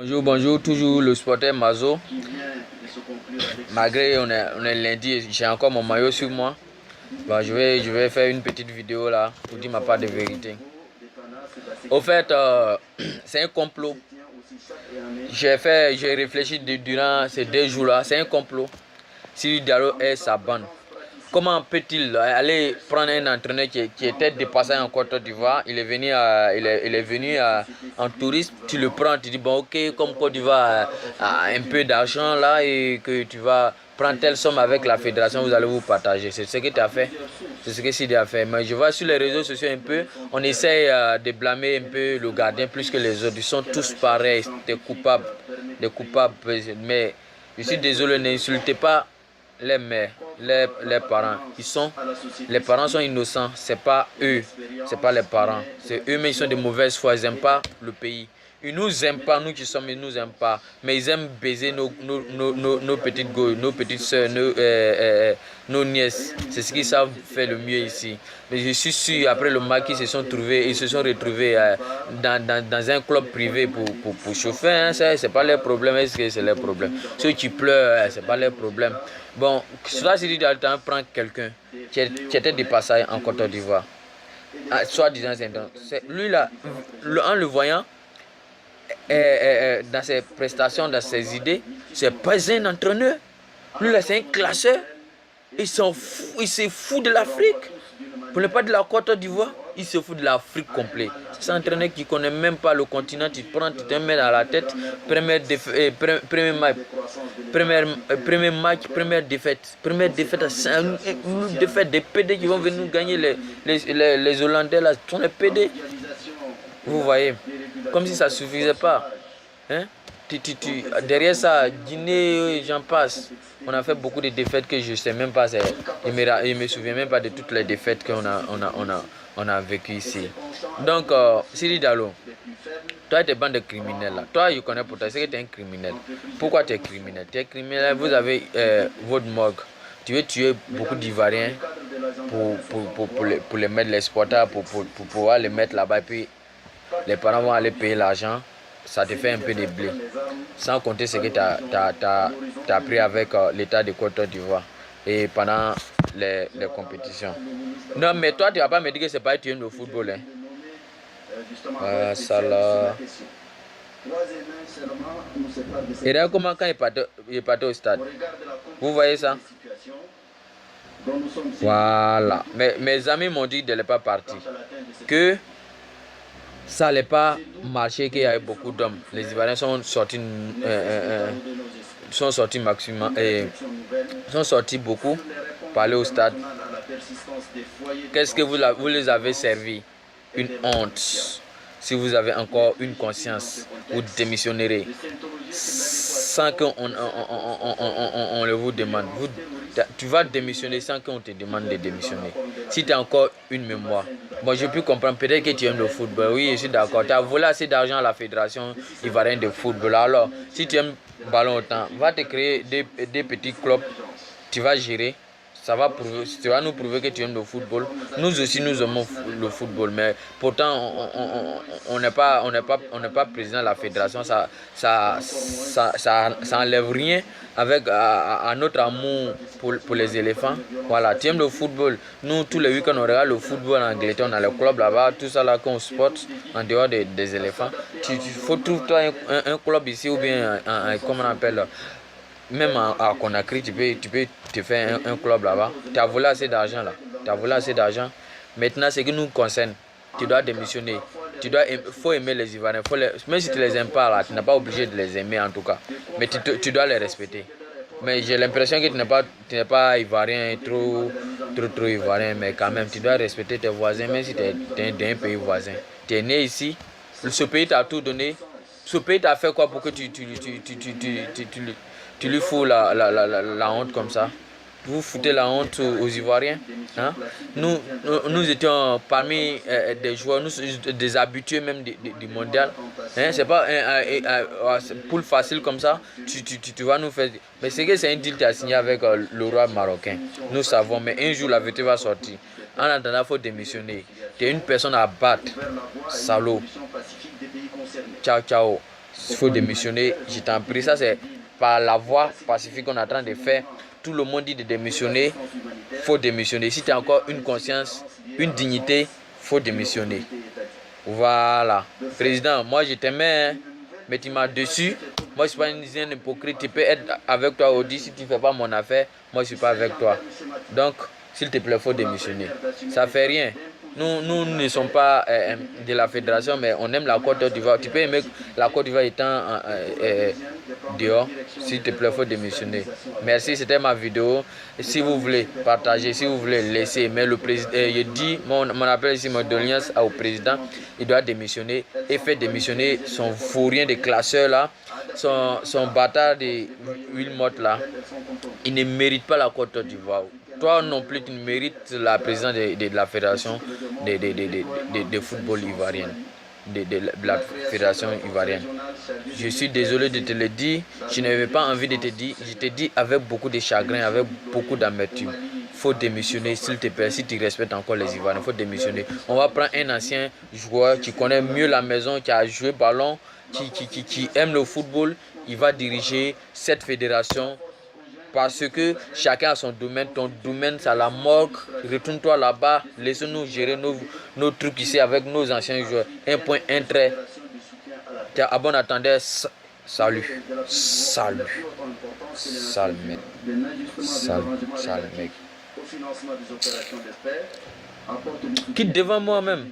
Bonjour, bonjour, toujours le supporter Mazo. Malgré on est lundi, j'ai encore mon maillot sur moi. Bon, je vais faire une petite vidéo là pour dire ma part de vérité. Au fait, c'est un complot. J'ai réfléchi durant ces 2 jours là, c'est un complot. Si Diallo est sa bande. Comment peut-il aller prendre un entraîneur qui était dépassé en Côte d'Ivoire? Il est venu en touriste. Tu le prends, tu dis bon ok, comme Côte d'Ivoire a un peu d'argent là et que tu vas prendre telle somme avec la fédération, vous allez vous partager. C'est ce que tu as fait. C'est ce que Sidi a fait. Mais je vois sur les réseaux sociaux un peu, on essaye de blâmer un peu le gardien plus que les autres. Ils sont tous pareils, des coupables. Des coupables. Mais je suis désolé, n'insultez pas les mères, les parents. Les parents sont innocents, c'est pas eux, c'est pas les parents. C'est eux, mais ils sont de mauvaise foi, ils n'aiment pas le pays. Ils nous aiment pas, nous qui sommes, ils nous aiment pas. Mais ils aiment baiser nos petites go, nos petites soeurs, nos nièces. C'est ce qu'ils savent faire le mieux ici. Mais je suis sûr, après le match, ils se sont retrouvés dans un club privé pour chauffer. Hein, c'est pas leur problème, est-ce que c'est leur problème? Ceux qui pleurent, c'est pas leur problème. Bon, cela c'est dit dans le temps, prendre quelqu'un qui était de passage en Côte d'Ivoire. Soit disant, lui là, en le voyant, dans ses prestations, dans ses idées, c'est pas un entraîneur. Lui là, c'est un classeur. Il se fout de l'Afrique. Pour ne pas de la Côte d'Ivoire, il se fout de l'Afrique complète. C'est un entraîneur qui ne connaît même pas le continent. Tu te mets dans la tête. Premier match, première défaite. Première défaite, c'est une défaite des PD qui vont venir nous gagner. Les Hollandais là sont les PD. Vous voyez, comme si ça ne suffisait pas. Hein? Derrière ça, Guinée, j'en passe. On a fait beaucoup de défaites que je ne sais même pas. Je ne me souviens même pas de toutes les défaites qu'on a vécues ici. Donc, Sidi Diallo, toi, tu es bande de criminels. Là. Toi, je connais pour toi, c'est que tu es un criminel. Pourquoi tu es criminel? Tu es criminel, vous avez votre morgue. Tu veux tuer beaucoup d'Ivoiriens pour les mettre, les exporters, pour pouvoir les mettre là-bas. Et puis, les parents vont aller payer l'argent. Ça te fait un peu de blé. Sans compter ce que tu as pris avec l'État de Côte d'Ivoire et pendant les compétitions. Non, mais toi, tu ne vas pas me dire que ce n'est pas tu aimes le football. Hein? Ça là. Et regarde comment quand il partait au stade. Vous voyez ça? Voilà. Mais mes amis m'ont dit de ne pas partir. Que ça n'allait pas marcher, qu'il y avait beaucoup d'hommes. Les Ivoiriens sont sortis maximum et sont sortis beaucoup pour aller au stade. Qu'est-ce que vous les avez servi? Une honte. Si vous avez encore une conscience, vous démissionnerez sans qu'on le vous demande. Tu vas démissionner sans qu'on te demande de démissionner. Si tu as encore une mémoire. Bon, je peux comprendre. Peut-être que tu aimes le football. Oui, je suis d'accord. Tu as volé assez d'argent à la fédération ivoirienne de football. Alors, si tu aimes le ballon autant, va te créer des petits clubs. Tu vas gérer. Tu vas nous prouver que tu aimes le football. Nous aussi, nous aimons le football. Mais pourtant, on n'est pas président de la fédération. Ça enlève rien avec à notre amour pour les éléphants. Voilà, tu aimes le football. Nous, tous les week-ends, on regarde le football en Angleterre. On a le club là-bas, tout ça là qu'on sporte en dehors des éléphants. Il faut trouver un club ici ou bien, comment on appelle, même à Conakry, tu peux te faire un club là-bas. Tu as volé assez d'argent là. Tu as volé assez d'argent. Maintenant, ce qui nous concerne, tu dois démissionner. Faut aimer les Ivoiriens. Même si tu ne les aimes pas là, tu n'es pas obligé de les aimer en tout cas. Mais tu dois les respecter. Mais j'ai l'impression que tu n'es pas Ivoirien, trop Ivoirien. Mais quand même, tu dois respecter tes voisins, même si tu es d'un pays voisin. Tu es né ici. Ce pays t'a tout donné. Ce pays t'a fait quoi pour que tu lui fous la honte comme ça? Vous foutez la honte aux Ivoiriens. Hein? Nous étions parmi des joueurs, des habitués même du mondial. Hein? C'est pas un poule facile comme ça. Tu vas nous faire. Mais c'est que c'est un deal que tu as signé avec le roi marocain. Nous savons, mais un jour la vérité va sortir. En attendant, il faut démissionner. Tu es une personne à battre. Salaud. Ciao, ciao. il faut démissionner, je t'en prie. Ça, c'est par la voie pacifique qu'on est en train de faire. Tout le monde dit de démissionner, il faut démissionner. Si tu as encore une conscience, une dignité, il faut démissionner. Voilà. Président, moi je t'aimais, hein, mais tu m'as dessus. Moi je ne suis pas une hypocrite. Tu peux être avec toi Audi si tu ne fais pas mon affaire. Moi je ne suis pas avec toi. Donc, s'il te plaît, il faut démissionner. Ça ne fait rien. Nous ne sommes pas de la fédération, mais on aime la Côte d'Ivoire. Tu peux aimer la Côte d'Ivoire étant dehors. S'il te plaît, il faut démissionner. Merci, c'était ma vidéo. Et si vous voulez partager, si vous voulez laisser, mais le président, je dis, mon appel ici, mon doléance au président, il doit démissionner et faire démissionner son fourrien de classeur là, son bâtard de Wilmot là. Il ne mérite pas la Côte d'Ivoire. Toi non plus, tu ne mérites la présidence de la fédération de football ivoirienne, de la fédération ivoirienne. Je suis désolé de te le dire, je n'avais pas envie de te dire, je te dis avec beaucoup de chagrin, avec beaucoup d'amertume. Il faut démissionner, s'il te plaît, si tu respectes encore les Ivoiriens, il faut démissionner. On va prendre un ancien joueur qui connaît mieux la maison, qui a joué ballon, qui aime le football, il va diriger cette fédération. Parce que chacun a son domaine. Ton domaine, c'est la morgue. Retourne-toi là-bas. Laisse-nous gérer nos trucs ici avec nos anciens joueurs. Un point, un trait. À bon attendeur, salut. Salut. Sale mec. Sale mec. Quitte devant moi même.